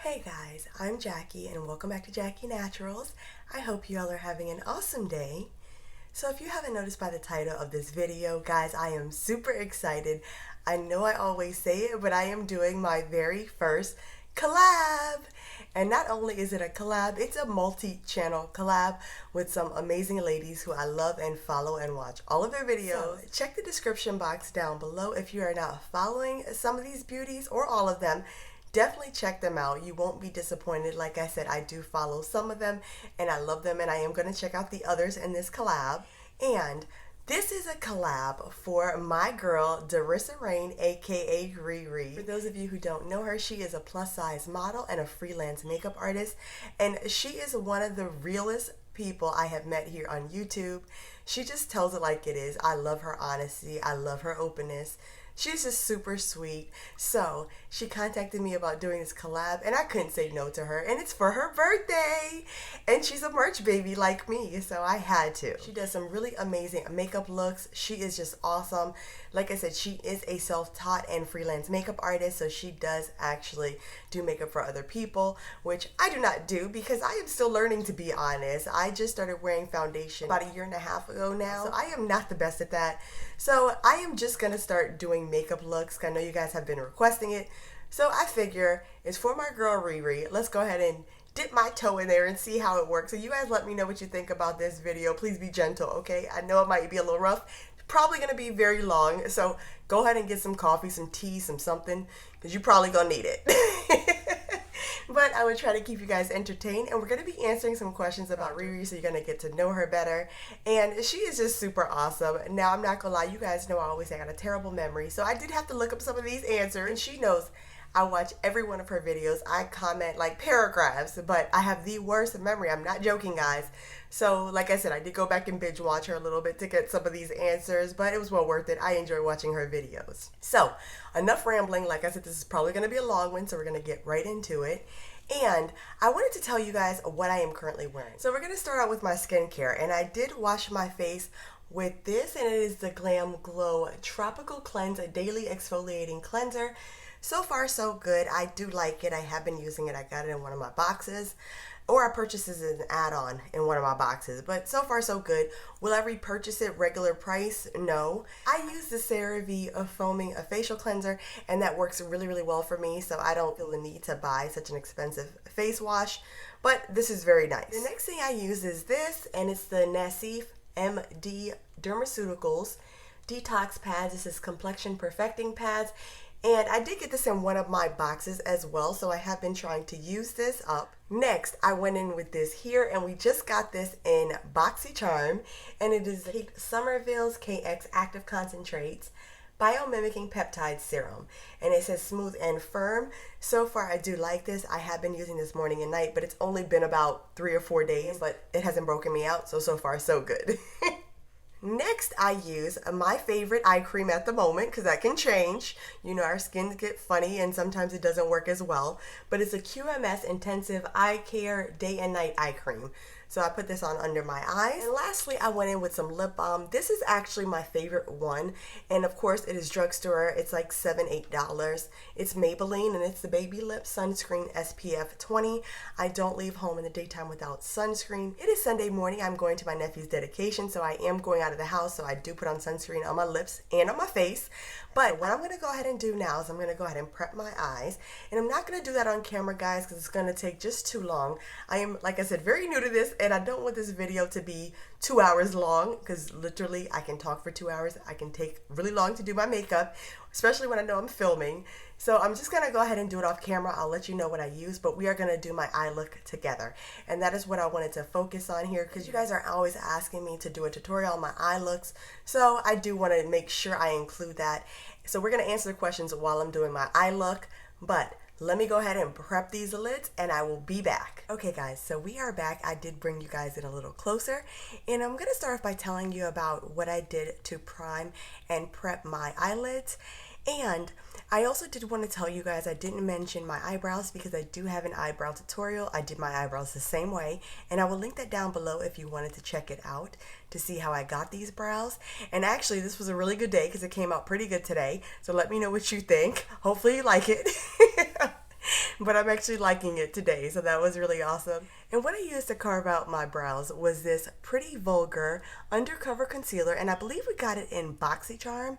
Hey guys, I'm Jackie and welcome back to JackieNaturals. I hope you all are having an awesome day. So if you haven't noticed by the title of this video, guys, I am super excited. I know I always say it, but I am doing my very first collab. And not only is it a collab, it's a multi-channel collab with some amazing ladies who I love and follow and watch all of their videos. So check the description box down below if you are not following some of these beauties or all of them. Definitely check them out. You won't be disappointed. Like I said, I do follow some of them and I love them, and I am going to check out the others in this collab. And this is a collab for my girl, Derissa Raynne, aka Riri. For those of you who don't know her, she is a plus size model and a freelance makeup artist. And she is one of the realest people I have met here on YouTube. She just tells it like it is. I love her honesty. I love her openness. She's just super sweet. So she contacted me about doing this collab and I couldn't say no to her, and it's for her birthday and she's a merch baby like me, so I had to. She does some really amazing makeup looks. She is just awesome. Like I said, she is a self-taught and freelance makeup artist, so she does actually do makeup for other people, which I do not do because I am still learning, to be honest. I just started wearing foundation about 1.5 years ago now, so I am not the best at that. So I am just gonna start doing makeup looks. I know you guys have been requesting it, so I figure it's for my girl Riri. Let's go ahead and dip my toe in there and see how it works. So you guys let me know what you think about this video. Please be gentle, okay? I know it might be a little rough. It's probably gonna be very long, so go ahead and get some coffee, some tea, some something, because you're probably gonna need it. But I would try to keep you guys entertained, and we're going to be answering some questions about Riri, so you're going to get to know her better. And she is just super awesome. Now, I'm not going to lie, you guys know I always say I got a terrible memory, so I did have to look up some of these answers, and she knows I watch every one of her videos. I comment like paragraphs, but I have the worst memory. I'm not joking, guys. So like I said, I did go back and binge watch her a little bit to get some of these answers, but it was well worth it. I enjoy watching her videos. So enough rambling. Like I said, this is probably going to be a long one, so we're going to get right into it. And I wanted to tell you guys what I am currently wearing. So we're going to start out with my skincare, and I did wash my face with this, and it is the GLAM Glow Tropical Cleanse, a daily exfoliating cleanser. So far so good. I do like it. I have been using it. I got it in one of my boxes, or I purchased it as an add-on in one of my boxes, but so far so good. Will I repurchase it regular price? No. I use the CeraVe Foaming Facial Cleanser, and that works really, really well for me, so I don't feel the need to buy such an expensive face wash, but this is very nice. The next thing I use is this, and it's the Nassif MD Dermaceuticals Detox Pads. This is Complexion Perfecting Pads. And I did get this in one of my boxes as well, so I have been trying to use this up. Next, I went in with this here, and we just got this in Boxy Charm, and it is Kate Somerville's KX Active Concentrates Biomimicking Peptide Serum, and it says smooth and firm. So far, I do like this. I have been using this morning and night, but it's only been about 3 or 4 days, but it hasn't broken me out, so far so good. Next, I use my favorite eye cream at the moment, because that can change. You know, our skins get funny and sometimes it doesn't work as well. But it's a QMS Intensive Eye Care Day and Night Eye Cream. So I put this on under my eyes. And lastly, I went in with some lip balm. This is actually my favorite one. And of course, it is drugstore. It's like $7, $8. It's Maybelline, and it's the Baby Lip Sunscreen SPF 20. I don't leave home in the daytime without sunscreen. It is Sunday morning. I'm going to my nephew's dedication, so I am going out of the house. So I do put on sunscreen on my lips and on my face. But what I'm going to go ahead and do now is I'm going to go ahead and prep my eyes. And I'm not going to do that on camera, guys, because it's going to take just too long. I am, like I said, very new to this, and I don't want this video to be 2 hours long, because literally I can talk for 2 hours. I can take really long to do my makeup, especially when I know I'm filming. So I'm just going to go ahead and do it off camera. I'll let you know what I use, but we are going to do my eye look together. And that is what I wanted to focus on here, because you guys are always asking me to do a tutorial on my eye looks. So I do want to make sure I include that. So we're going to answer the questions while I'm doing my eye look, but let me go ahead and prep these lids and I will be back. Okay guys, so we are back. I did bring you guys in a little closer, and I'm going to start off by telling you about what I did to prime and prep my eyelids. And I also did want to tell you guys, I didn't mention my eyebrows because I do have an eyebrow tutorial. I did my eyebrows the same way, and I will link that down below if you wanted to check it out to see how I got these brows. And actually, this was a really good day because it came out pretty good today. So let me know what you think. Hopefully you like it. but I'm actually liking it today, so that was really awesome. And what I used to carve out my brows was this Pretty Vulgar Undercover Concealer, and I believe we got it in Boxy Charm,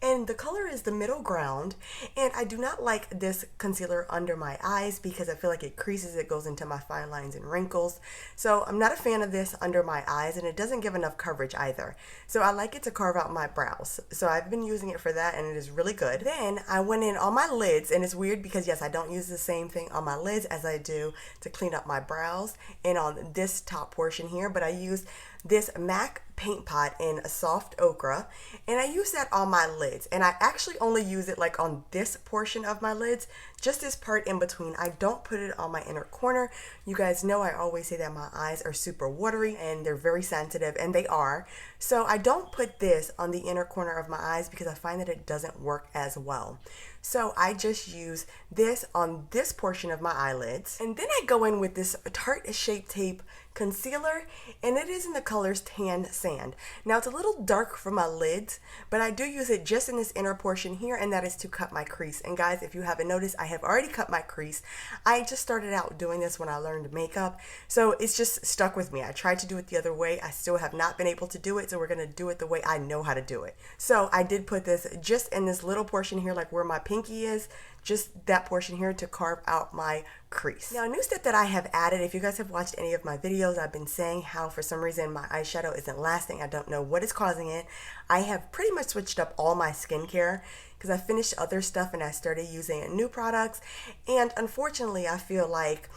and the color is the middle ground, and I do not like this concealer under my eyes because I feel like it creases, it goes into my fine lines and wrinkles, so I'm not a fan of this under my eyes, and it doesn't give enough coverage either, so I like it to carve out my brows, so I've been using it for that, and it is really good. Then I went in on my lids, and it's weird because yes, I don't use the same thing on my lids as I do to clean up my brows and on this top portion here, but I use this MAC paint pot in soft ochre, and I use that on my lids, and I actually only use it like on this portion of my lids, just this part in between. I don't put it on my inner corner. You guys know I always say that my eyes are super watery and they're very sensitive, and they are, so I don't put this on the inner corner of my eyes because I find that it doesn't work as well. So I just use this on this portion of my eyelids, and then I go in with this Tarte Shape Tape concealer, and it is in the colors Tan Sand. Now it's a little dark for my lids, but I do use it just in this inner portion here, and that is to cut my crease. And guys, if you haven't noticed, I have already cut my crease. I just started out doing this when I learned makeup, so it's just stuck with me. I tried to do it the other way. I still have not been able to do it, so we're gonna do it the way I know how to do it. So I did put this just in this little portion here, like where my pinky is, just that portion here to carve out my crease. Now, a new step that I have added, if you guys have watched any of my videos, I've been saying how for some reason my eyeshadow isn't lasting. I don't know what is causing it. I have pretty much switched up all my skincare because I finished other stuff and I started using new products, and unfortunately I feel like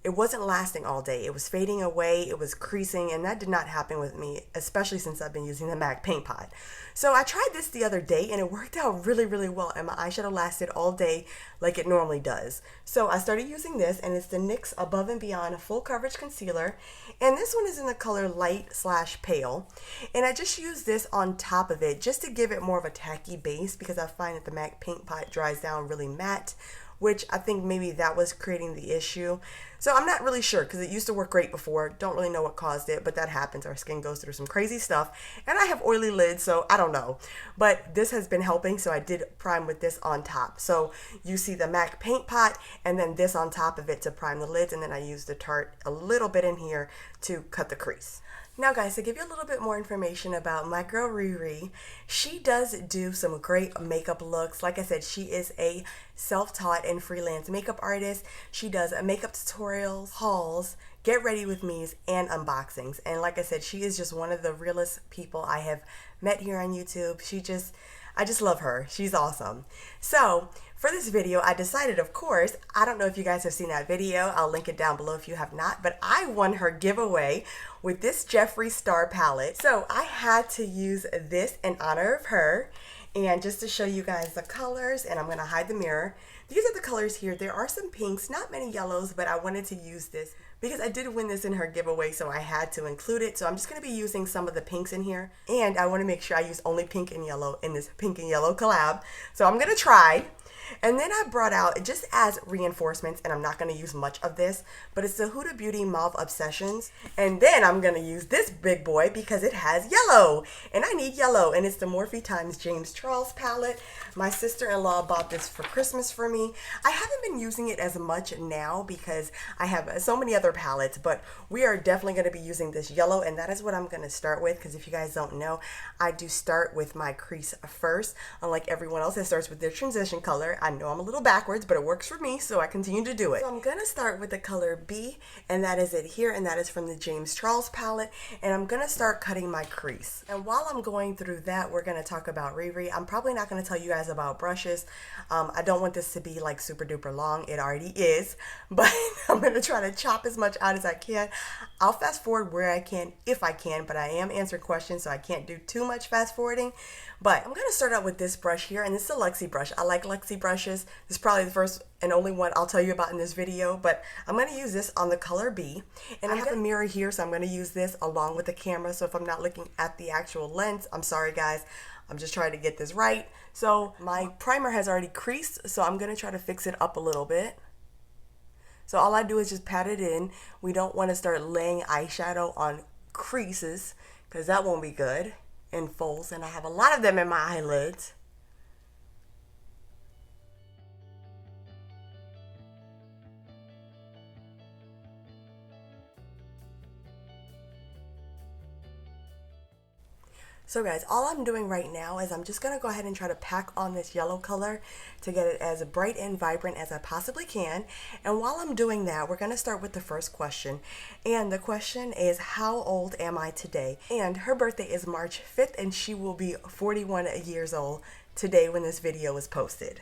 it wasn't lasting all day. It was fading away, it was creasing, and that did not happen with me, especially since I've been using the MAC paint pot. So I tried this the other day and it worked out really, really well, and my eyeshadow lasted all day like it normally does. So I started using this, and it's the NYX Above and Beyond Full Coverage Concealer, and this one is in the color Light/Pale, and I just use this on top of it just to give it more of a tacky base because I find that the MAC paint pot dries down really matte, which I think maybe that was creating the issue. So I'm not really sure because it used to work great before. Don't really know what caused it, but that happens. Our skin goes through some crazy stuff, and I have oily lids, so I don't know. But this has been helping, so I did prime with this on top. So you see the MAC paint pot and then this on top of it to prime the lids, and then I use the Tarte a little bit in here to cut the crease. Now guys, to give you a little bit more information about my girl Riri, she does do some great makeup looks. Like I said, she is a self-taught and freelance makeup artist. She does makeup tutorials, hauls, get ready with me's, and unboxings. And like I said, she is just one of the realest people I have met here on YouTube. I just love her. She's awesome. So for this video, I decided, of course, I don't know if you guys have seen that video. I'll link it down below if you have not, but I won her giveaway with this Jeffree Star palette. So I had to use this in honor of her, and just to show you guys the colors, and I'm gonna hide the mirror. These are the colors here. There are some pinks, not many yellows, but I wanted to use this because I did win this in her giveaway, so I had to include it. So I'm just going to be using some of the pinks in here, and I want to make sure I use only pink and yellow in this pink and yellow collab. So I'm going to try. And then I brought out, just as reinforcements, and I'm not going to use much of this, but it's the Huda Beauty Mauve Obsessions. And then I'm going to use this big boy because it has yellow, and I need yellow, and it's the Morphe x James Charles palette. My sister-in-law bought this for Christmas for me. I haven't been using it as much now because I have so many other palettes, but we are definitely going to be using this yellow, and that is what I'm going to start with, because if you guys don't know, I do start with my crease first, unlike everyone else that starts with their transition color. I know I'm a little backwards, but it works for me, so I continue to do it. So I'm going to start with the color B, and that is it here, and that is from the James Charles palette, and I'm going to start cutting my crease. And while I'm going through that, we're going to talk about Riri. I'm probably not going to tell you guys about brushes. I don't want this to be like super duper long. It already is, but I'm going to try to chop as much out as I can. I'll fast forward where I can, if I can, but I am answering questions, so I can't do too much fast forwarding. But I'm going to start out with this brush here, and this is a Luxie brush. I like Luxie brushes. This is probably the first and only one I'll tell you about in this video, but I'm going to use this on the color B. And I have a mirror here, so I'm going to use this along with the camera. So if I'm not looking at the actual lens, I'm sorry guys. I'm just trying to get this right. So my primer has already creased, so I'm going to try to fix it up a little bit. So all I do is just pat it in. We don't want to start laying eyeshadow on creases because that won't be good. In folds, and I have a lot of them in my eyelids. So guys, all I'm doing right now is I'm just going to go ahead and try to pack on this yellow color to get it as bright and vibrant as I possibly can. And while I'm doing that, we're going to start with the first question. And the question is, how old am I today? And her birthday is March 5th and she will be 41 years old today when this video is posted.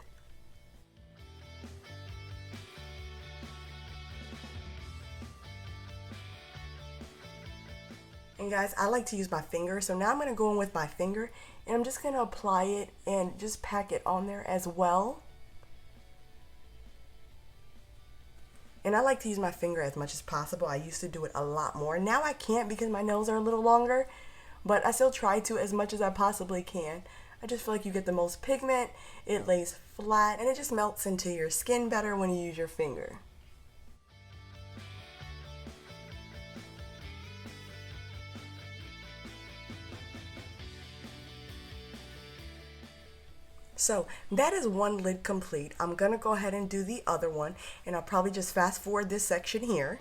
And guys, I like to use my finger, so now I'm going to go in with my finger and I'm just going to apply it and just pack it on there as well. And I like to use my finger as much as possible. I used to do it a lot more. Now I can't because my nails are a little longer, but I still try to as much as I possibly can. I just feel like you get the most pigment, it lays flat, and it just melts into your skin better when you use your finger. So that is one lid complete. I'm gonna go ahead and do the other one, and I'll probably just fast forward this section here.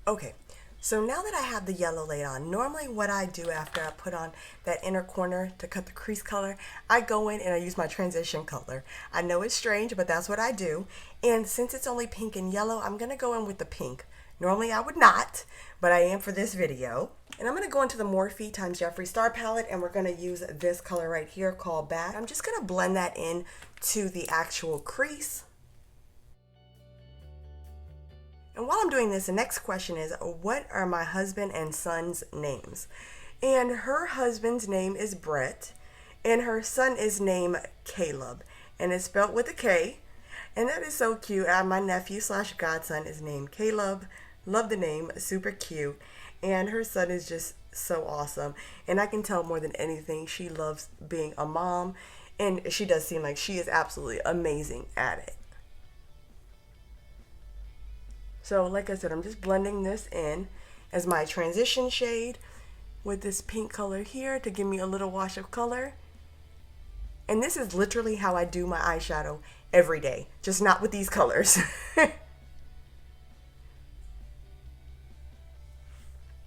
Okay, so now that I have the yellow laid on, normally what I do after I put on that inner corner to cut the crease color, I go in and I use my transition color. I know it's strange, but that's what I do. And since it's only pink and yellow, I'm going to go in with the pink. Normally I would not, but I am for this video. And I'm going to go into the Morphe x Jeffree Star palette, and we're going to use this color right here called Back. I'm just going to blend that in to the actual crease. And while I'm doing this, the next question is, what are my husband and son's names? And her husband's name is Brett, and her son is named Caleb, and it's spelled with a K, and that is so cute. My nephew / godson is named Caleb. Love the name, super cute, and her son is just so awesome, and I can tell more than anything she loves being a mom, and she does seem like she is absolutely amazing at it. So like I said, I'm just blending this in as my transition shade with this pink color here to give me a little wash of color. And this is literally how I do my eyeshadow every day, just not with these colors.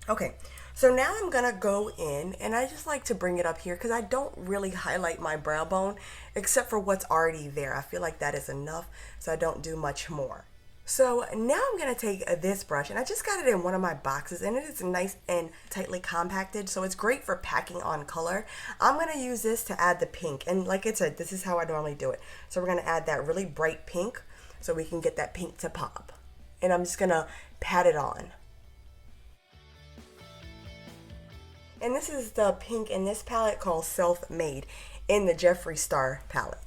Okay, so now I'm gonna go in, and I just like to bring it up here because I don't really highlight my brow bone except for what's already there. I feel like that is enough, so I don't do much more. So now I'm going to take this brush, and I just got it in one of my boxes, and it is nice and tightly compacted, so it's great for packing on color. I'm going to use this to add the pink, and like I said, this is how I normally do it. So we're going to add that really bright pink so we can get that pink to pop. And I'm just going to pat it on. And this is the pink in this palette called Self-Made in the Jeffree Star palette.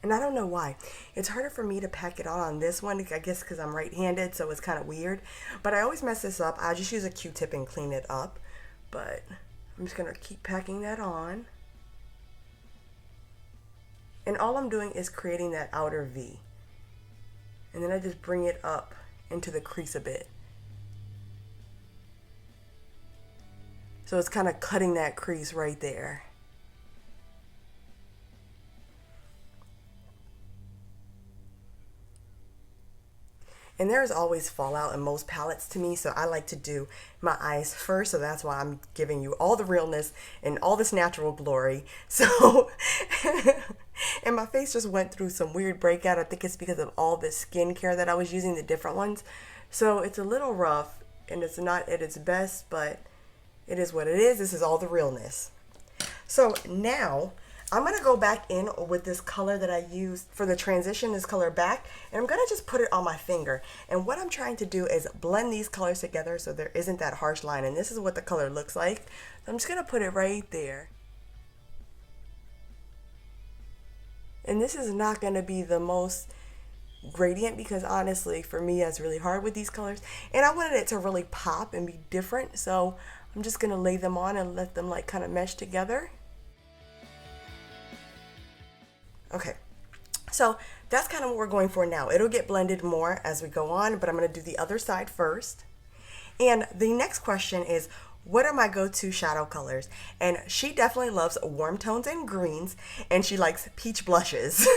And I don't know why. It's harder for me to pack it on this one, I guess because I'm right-handed, so it's kind of weird. But I always mess this up. I just use a Q-tip and clean it up. But I'm just going to keep packing that on. And all I'm doing is creating that outer V. And then I just bring it up into the crease a bit. So it's kind of cutting that crease right there. And there is always fallout in most palettes to me, so I like to do my eyes first, so that's why I'm giving you all the realness and all this natural glory. So, and my face just went through some weird breakout. I think it's because of all the skincare that I was using, the different ones. So it's a little rough, and it's not at its best, but it is what it is. This is all the realness. So now I'm going to go back in with this color that I used for the transition, this color back, and I'm going to just put it on my finger. And what I'm trying to do is blend these colors together so there isn't that harsh line. And this is what the color looks like. So I'm just going to put it right there. And this is not going to be the most gradient because honestly for me it's really hard with these colors. And I wanted it to really pop and be different. So I'm just going to lay them on and let them like kind of mesh together. Okay, so that's kind of what we're going for now. It'll get blended more as we go on, but I'm going to do the other side first. And the next question is, what are my go-to shadow colors? And she definitely loves warm tones and greens, and she likes peach blushes.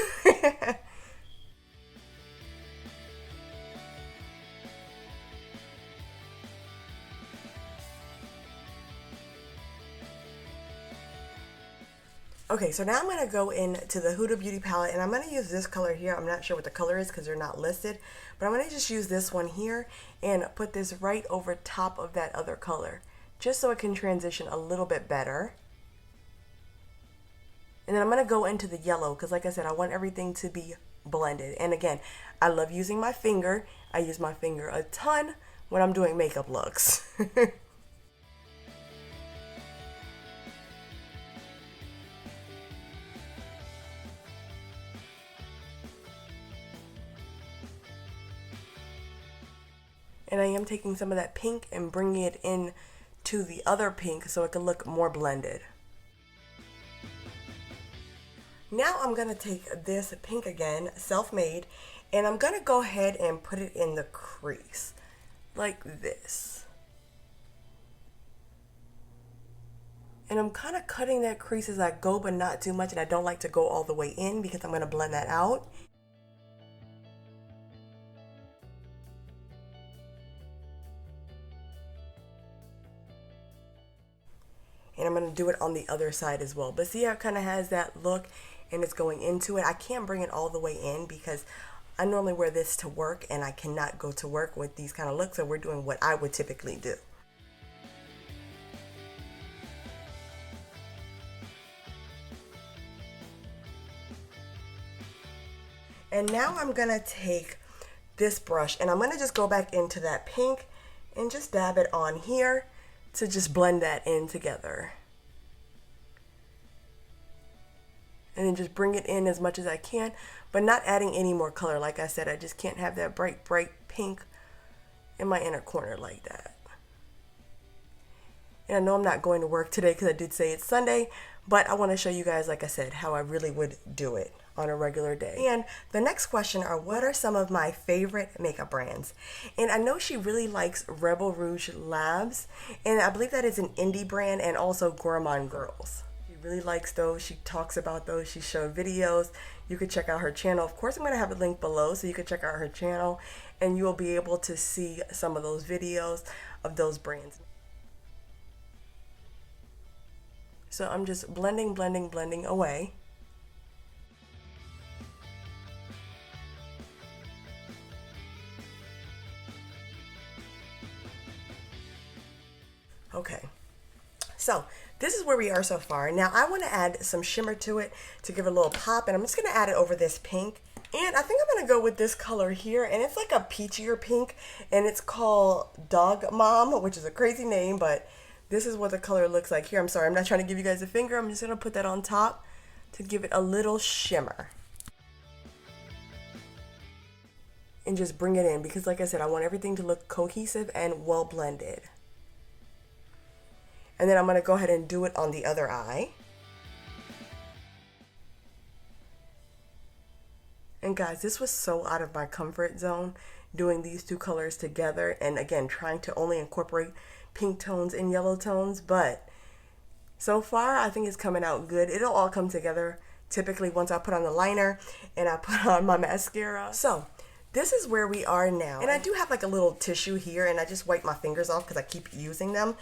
Okay, so now I'm going to go into the Huda Beauty palette, and I'm going to use this color here. I'm not sure what the color is because they're not listed, but I'm going to just use this one here and put this right over top of that other color, just so it can transition a little bit better. And then I'm going to go into the yellow because, like I said, I want everything to be blended. And again, I love using my finger. I use my finger a ton when I'm doing makeup looks. And I am taking some of that pink and bringing it in to the other pink so it can look more blended. Now I'm going to take this pink again, Self-Made, and I'm going to go ahead and put it in the crease like this. And I'm kind of cutting that crease as I go, but not too much, and I don't like to go all the way in because I'm going to blend that out. And I'm going to do it on the other side as well. But see how it kind of has that look and it's going into it. I can't bring it all the way in because I normally wear this to work and I cannot go to work with these kind of looks. So we're doing what I would typically do. And now I'm going to take this brush and I'm going to just go back into that pink and just dab it on here to just blend that in together. And then just bring it in as much as I can, but not adding any more color. Like I said, I just can't have that bright pink in my inner corner like that. And I know I'm not going to work today because I did say it's Sunday, but I want to show you guys, like I said, how I really would do it on a regular day. And the next question are, what are some of my favorite makeup brands? And I know she really likes Rebel Rouge Labs, and I believe that is an indie brand, and also Gourmand Girls. She really likes those. She talks about those. She showed videos. You could check out her channel. Of course, I'm going to have a link below so you can check out her channel, and you will be able to see some of those videos of those brands. So I'm just blending away. Okay, so this is where we are so far. Now I want to add some shimmer to it to give it a little pop, and I'm just going to add it over this pink. And I think I'm going to go with this color here, and it's like a peachier pink, and it's called Dog Mom, which is a crazy name, but this is what the color looks like here. I'm sorry, I'm not trying to give you guys a finger. I'm just going to put that on top to give it a little shimmer. And just bring it in because, like I said, I want everything to look cohesive and well blended. And then I'm going to go ahead and do it on the other eye. And guys, this was so out of my comfort zone, doing these two colors together. And again, trying to only incorporate pink tones and yellow tones. But so far, I think it's coming out good. It'll all come together typically once I put on the liner and I put on my mascara. So this is where we are now. And I do have like a little tissue here, and I just wipe my fingers off because I keep using them.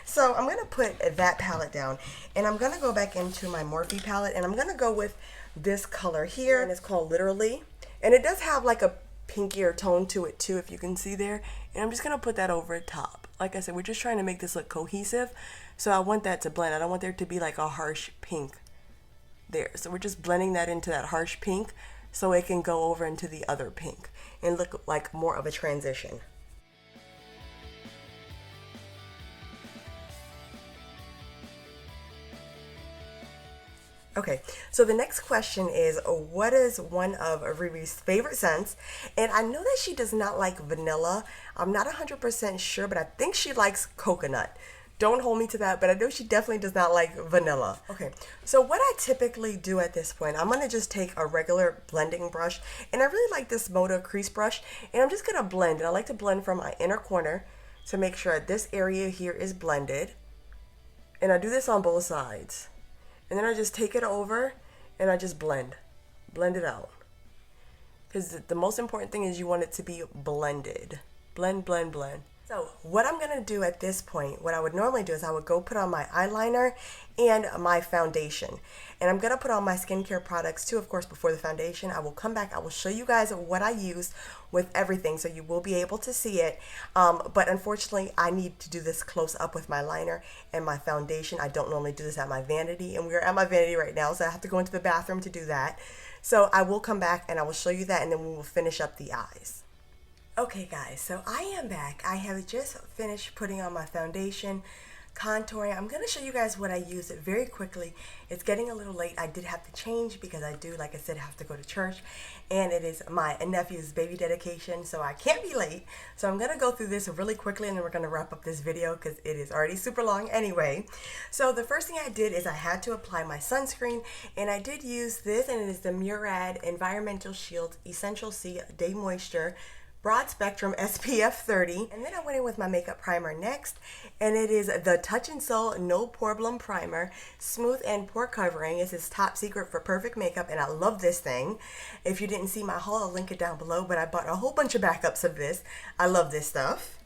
So I'm going to put that palette down, and I'm going to go back into my Morphe palette, and I'm going to go with this color here, and it's called Literally. And it does have like a pinkier tone to it too, if you can see there. And I'm just going to put that over top. Like I said, we're just trying to make this look cohesive. So I want that to blend. I don't want there to be like a harsh pink There, so we're just blending that into that harsh pink so it can go over into the other pink and look like more of a transition. Okay, so the next question is, what is one of Riri's favorite scents? And I know that she does not like vanilla. I'm not 100% sure, but I think she likes coconut. Don't hold me to that, but I know she definitely does not like vanilla. Okay, so what I typically do at this point, I'm gonna just take a regular blending brush, and I really like this Moda crease brush, and I'm just gonna blend, and I like to blend from my inner corner to make sure this area here is blended. And I do this on both sides. And then I just take it over and I just blend it out. Because the most important thing is you want it to be blended. Blend, blend, blend. So what I'm going to do at this point, what I would normally do is I would go put on my eyeliner and my foundation. And I'm going to put on my skincare products too, of course, before the foundation. I will come back. I will show you guys what I use with everything so you will be able to see it. But unfortunately, I need to do this close up with my liner and my foundation. I don't normally do this at my vanity, and we're at my vanity right now, so I have to go into the bathroom to do that. So I will come back and I will show you that, and then we will finish up the eyes. Okay guys, so I am back. I have just finished putting on my foundation, contouring. I'm going to show you guys what I use very quickly. It's getting a little late. I did have to change because I do, like I said, have to go to church, and it is my nephew's baby dedication, so I can't be late. So I'm going to go through this really quickly, and then we're going to wrap up this video because it is already super long anyway. So the first thing I did is I had to apply my sunscreen, and I did use this, and it is the Murad Environmental Shield Essential C Day Moisture Broad Spectrum SPF 30. And then I went in with my makeup primer next, and it is the Touch and Soul No Problem Primer, Smooth and Pore Covering. This is top secret for perfect makeup, and I love this thing. If you didn't see my haul, I'll link it down below, but I bought a whole bunch of backups of this. I love this stuff.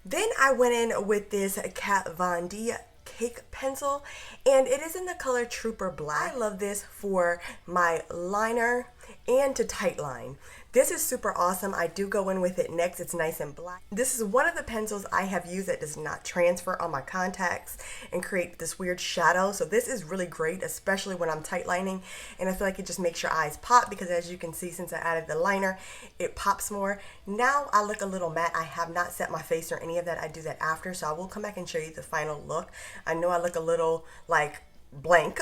Then I went in with this Kat Von D Cake Pencil, and it is in the color Trooper Black. I love this for my liner and to tight line. This is super awesome. I do go in with it next. It's nice and black. This is one of the pencils I have used that does not transfer on my contacts and create this weird shadow. So this is really great, especially when I'm tight lining, and I feel like it just makes your eyes pop because, as you can see, since I added the liner, it pops more. Now I look a little matte. I have not set my face or any of that. I do that after, so I will come back and show you the final look. I know I look a little like blank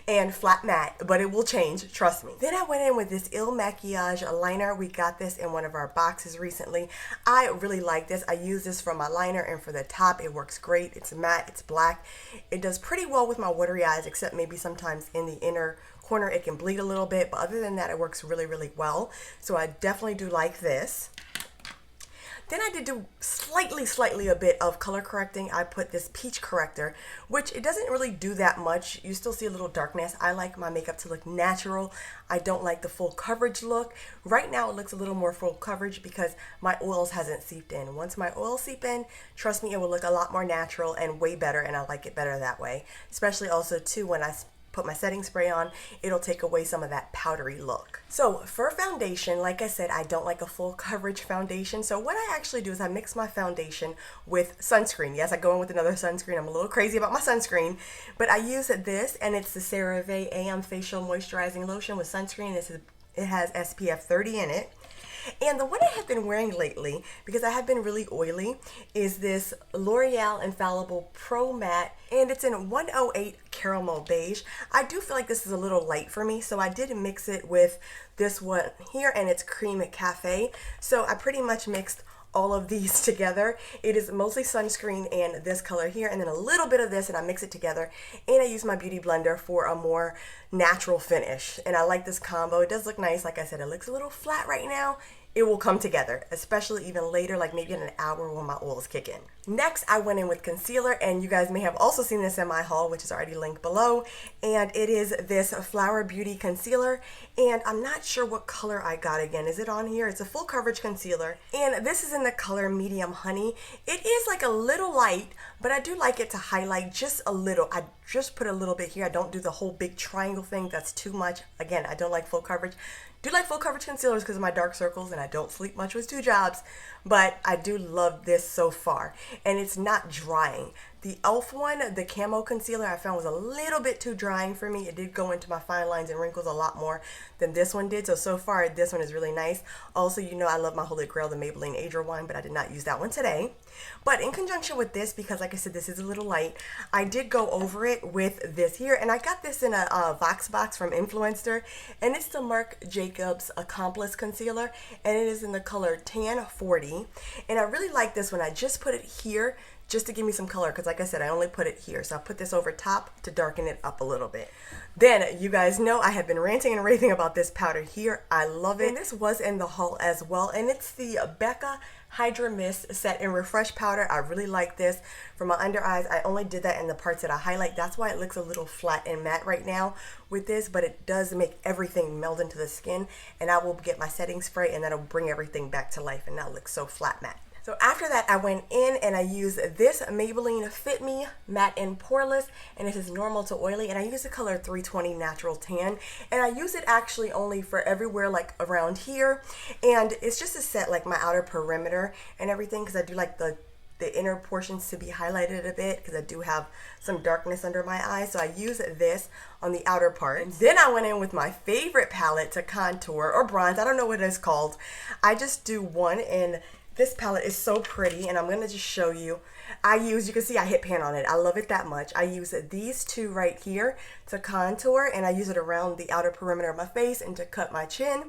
and flat matte, but it will change, trust me. Then I went in with this Il Makiage liner. We got this in one of our boxes recently. I really like this. I use this for my liner and for the top. It works great. It's matte, it's black. It does pretty well with my watery eyes, except maybe sometimes in the inner corner it can bleed a little bit, but other than that it works really, really well. So I definitely do like this. Then I did do slightly a bit of color correcting. I put this peach corrector, which it doesn't really do that much. You still see a little darkness. I like my makeup to look natural. I don't like the full coverage look. Right now it looks a little more full coverage because my oils hasn't seeped in. Once my oils seep in, trust me, it will look a lot more natural and way better, and I like it better that way. Especially also too when I put my setting spray on, it'll take away some of that powdery look. So for foundation, like I said, I don't like a full coverage foundation. So what I actually do is I mix my foundation with sunscreen. Yes, I go in with another sunscreen. I'm a little crazy about my sunscreen, but I use this, and it's the CeraVe AM Facial Moisturizing Lotion with sunscreen. It has SPF 30 in it. And the one I have been wearing lately, because I have been really oily, is this L'Oreal Infallible Pro Matte, and it's in 108 Caramel Beige. I do feel like this is a little light for me, so I did mix it with this one here, and it's Cream Cafe. So I pretty much mixed all of these together. It is mostly sunscreen and this color here, and then a little bit of this, and I mix it together, and I use my beauty blender for a more natural finish. And I like this combo. It does look nice. Like I said, it looks a little flat right now. It will come together, especially even later, like maybe in an hour when my oils kick in. Next, I went in with concealer, and you guys may have also seen this in my haul, which is already linked below, and it is this Flower Beauty concealer, and I'm not sure what color I got again. Is it on here? It's a full coverage concealer, and this is in the color Medium Honey. It is like a little light, but I do like it to highlight just a little. I just put a little bit here. I don't do the whole big triangle thing. That's too much. Again, I don't like full coverage. do like full coverage concealers because of my dark circles and I don't sleep much with 2 jobs, but I do love this so far, and it's not drying. The e.l.f. one, the camo concealer, I found was a little bit too drying for me. It did go into my fine lines and wrinkles a lot more than this one did. So far, this one is really nice. Also, you know I love my Holy Grail, the Maybelline Age Rewind, but I did not use that one today. But in conjunction with this, because like I said, this is a little light, I did go over it with this here. And I got this in a Vox box from Influencer. And it's the Marc Jacobs Accomplice Concealer. And it is in the color Tan 40. And I really like this one. I just put it here just to give me some color, because like I said, I only put it here. So I put this over top to darken it up a little bit. Then you guys know I have been ranting and raving about this powder here. I love it. And this was in the haul as well. And it's the Becca Hydra Mist Set and Refresh Powder. I really like this. For my under eyes, I only did that in the parts that I highlight. That's why it looks a little flat and matte right now with this, but it does make everything meld into the skin. And I will get my setting spray and that'll bring everything back to life and not look so flat matte. So after that, I went in and I used this Maybelline Fit Me Matte and Poreless, and it is normal to oily, and I use the color 320 Natural Tan, and I use it actually only for everywhere like around here, and it's just to set like my outer perimeter and everything, because I do like the inner portions to be highlighted a bit, because I do have some darkness under my eyes. So I use this on the outer part. And then I went in with my favorite palette to contour or bronze. I don't know what it is called. I just do one, and this palette is so pretty, and I'm going to just show you. You can see I hit pan on it. I love it that much. I use these two right here to contour, and I use it around the outer perimeter of my face and to cut my chin.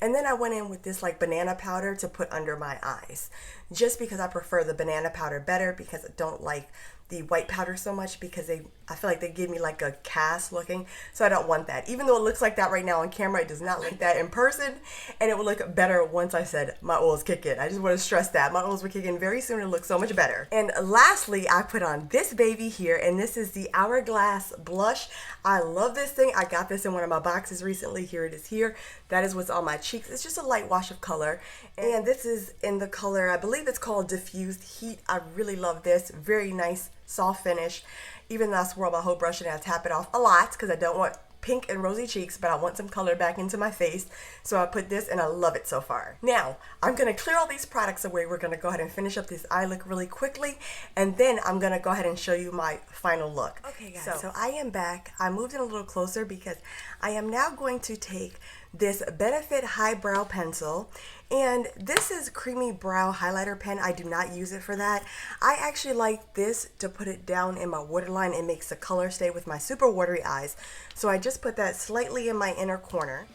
And then I went in with this like banana powder to put under my eyes, just because I prefer the banana powder better, because I don't like the white powder so much, because I feel like they give me like a cast looking, so I don't want that. Even though it looks like that right now on camera, it does not look that in person, and it will look better once I said my oils kick in. I just want to stress that my oils will kick in very soon and look so much better. And lastly, I put on this baby here, and this is the Hourglass blush. I love this thing. I got this in one of my boxes recently. Here it is here. That is what's on my cheeks. It's just a light wash of color, and this is in the color, I believe it's called Diffused Heat. I really love this. Very nice soft finish. Even though I swirl my whole brush and I tap it off a lot, because I don't want pink and rosy cheeks, but I want some color back into my face. So I put this, and I love it so far. Now, I'm going to clear all these products away. We're going to go ahead and finish up this eye look really quickly, and then I'm going to go ahead and show you my final look. Okay guys, so I am back. I moved in a little closer because I am now going to take this Benefit Highbrow Pencil, and this is Creamy Brow Highlighter Pen. I do not use it for that. I actually like this to put it down in my waterline. It makes the color stay with my super watery eyes. So I just put that slightly in my inner corner.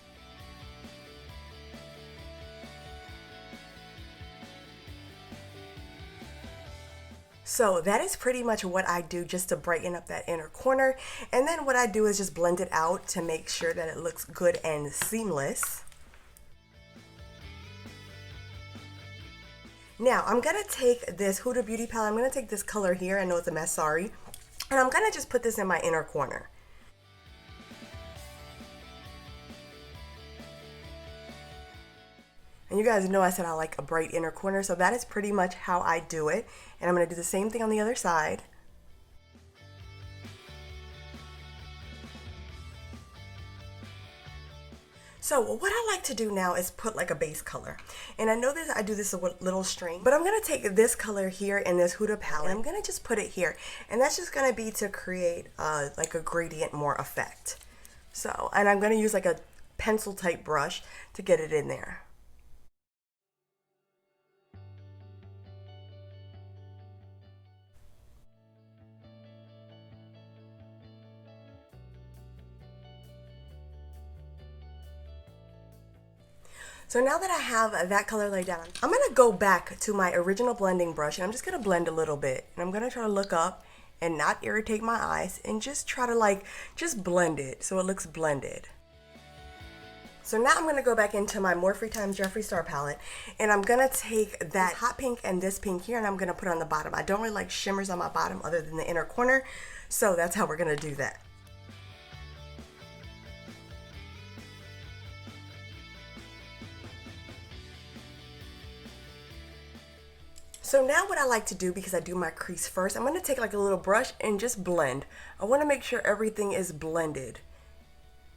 So that is pretty much what I do just to brighten up that inner corner. And then what I do is just blend it out to make sure that it looks good and seamless. Now I'm going to take this Huda Beauty palette. I'm going to take this color here. I know it's a mess, sorry. And I'm going to just put this in my inner corner. And you guys know I said I like a bright inner corner, so that is pretty much how I do it. And I'm going to do the same thing on the other side. So what I like to do now is put like a base color. And I know that I do this a little strange, but I'm going to take this color here in this Huda palette. I'm going to just put it here. And that's just going to be to create like a gradient more effect. So, and I'm going to use like a pencil type brush to get it in there. So now that I have that color laid down, I'm going to go back to my original blending brush, and I'm just going to blend a little bit. And I'm going to try to look up and not irritate my eyes, and just try to just blend it so it looks blended. So now I'm going to go back into my Morphe x Jeffree Star palette, and I'm going to take that hot pink and this pink here, and I'm going to put it on the bottom. I don't really like shimmers on my bottom other than the inner corner, so that's how we're going to do that. So now what I like to do, because I do my crease first, I'm going to take like a little brush and just blend. I want to make sure everything is blended.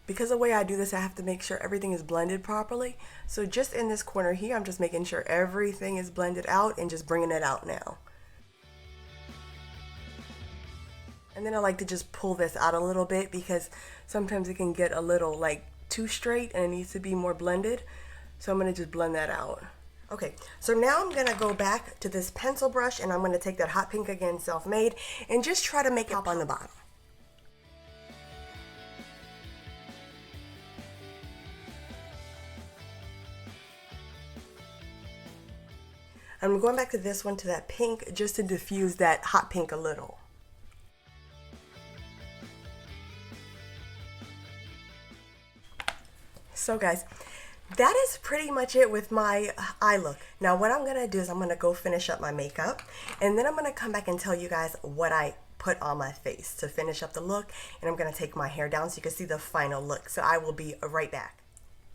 Because the way I do this, I have to make sure everything is blended properly. So just in this corner here, I'm just making sure everything is blended out and just bringing it out now. And then I like to just pull this out a little bit because sometimes it can get a little like too straight and it needs to be more blended. So I'm going to just blend that out. Okay, so now I'm going to go back to this pencil brush and I'm going to take that hot pink again, Self-Made, and just try to make it pop on the bottom. I'm going back to this one, to that pink, just to diffuse that hot pink a little. So guys, that is pretty much it with my eye look. Now what I'm gonna do is I'm gonna go finish up my makeup, and then I'm gonna come back and tell you guys what I put on my face to finish up the look, and I'm gonna take my hair down so you can see the final look. So I will be right back.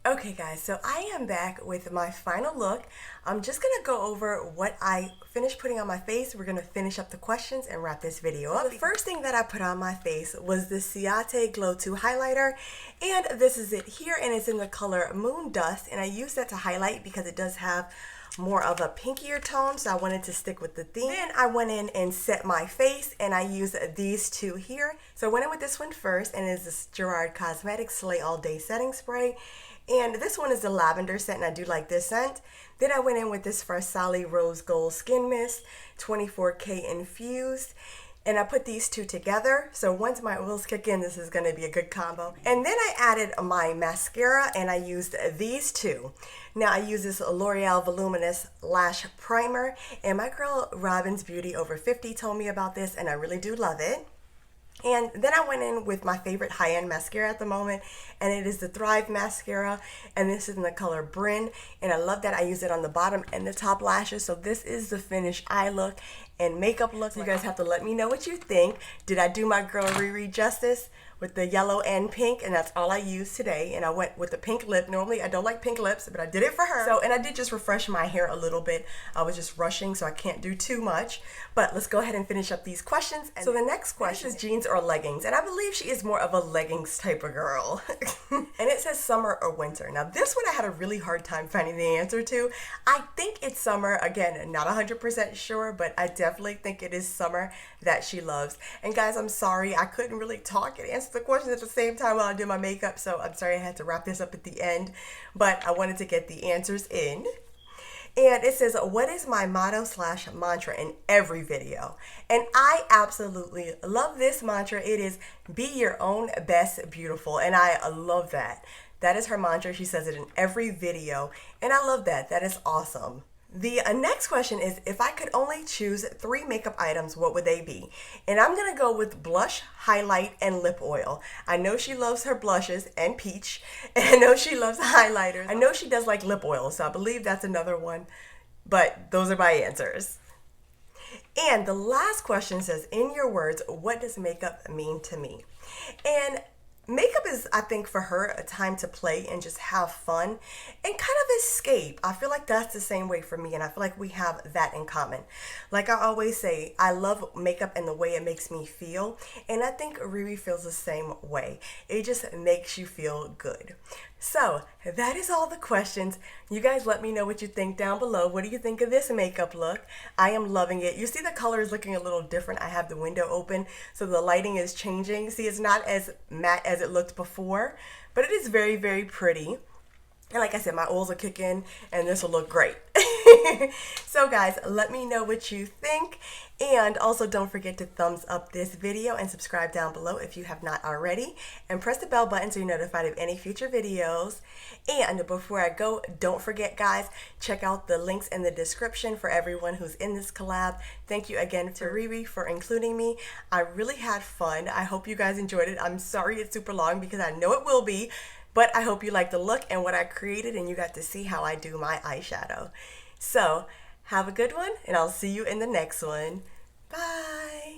Okay guys, so I am back with my final look. I'm just gonna go over what I finished putting on my face. We're gonna finish up the questions and wrap this video up. The first thing that I put on my face was the Ciate Glow 2 highlighter, and this is it here, and it's in the color Moon Dust, and I use that to highlight because it does have more of a pinkier tone, so I wanted to stick with the theme. Then I went in and set my face, and I used these two here. So I went in with this one first, and it's this Gerard Cosmetics Slay All Day Setting Spray. And this one is the lavender scent, and I do like this scent. Then I went in with this Farsali Rose Gold Skin Mist, 24K infused. And I put these two together. So once my oils kick in, this is going to be a good combo. And then I added my mascara, and I used these two. Now I use this L'Oreal Voluminous Lash Primer. And my girl Robin's Beauty Over 50 told me about this, and I really do love it. And then I went in with my favorite high-end mascara at the moment, and it is the Thrive Mascara, and this is in the color Bryn, and I love that I use it on the bottom and the top lashes. So this is the finished eye look and makeup look. So you guys have to let me know what you think. Did I do my girl Riri justice with the yellow and pink? And that's all I used today, and I went with the pink lip. Normally I don't like pink lips, but I did it for her. So, and I did just refresh my hair a little bit. I was just rushing, so I can't do too much, but let's go ahead and finish up these questions. And so the next question is jeans or leggings, and I believe she is more of a leggings type of girl. And it says summer or winter. Now this one I had a really hard time finding the answer to. I think it's summer. Again, not 100% sure, but I definitely think it is summer that she loves. And guys, I'm sorry I couldn't really talk and answer the questions at the same time while I did my makeup, so I'm sorry I had to wrap this up at the end, but I wanted to get the answers in. And it says, what is my motto / mantra in every video? And I absolutely love this mantra. It is, be your own best beautiful. And I love that. That is her mantra. She says it in every video, and I love that. That is awesome. The next question is, if I could only choose 3 makeup items, what would they be? And I'm going to go with blush, highlight, and lip oil. I know she loves her blushes and peach, and I know she loves highlighters. I know she does like lip oil, so I believe that's another one, but those are my answers. And the last question says, in your words, what does makeup mean to me? And makeup is, I think, for her, a time to play and just have fun and kind of escape. I feel like that's the same way for me, and I feel like we have that in common. Like I always say, I love makeup and the way it makes me feel, and I think Riri feels the same way. It just makes you feel good. So that is all the questions. You guys let me know what you think down below. What do you think of this makeup look? I am loving it. You see the color is looking a little different. I have the window open, so the lighting is changing. See, it's not as matte as it looked before, but it is very, very pretty. And like I said, my oils will kick in and this will look great. So guys, let me know what you think. And also don't forget to thumbs up this video and subscribe down below if you have not already. And press the bell button so you're notified of any future videos. And before I go, don't forget guys, check out the links in the description for everyone who's in this collab. Thank you again to Riri for including me. I really had fun. I hope you guys enjoyed it. I'm sorry it's super long because I know it will be. But I hope you liked the look and what I created, and you got to see how I do my eyeshadow. So, have a good one, and I'll see you in the next one. Bye!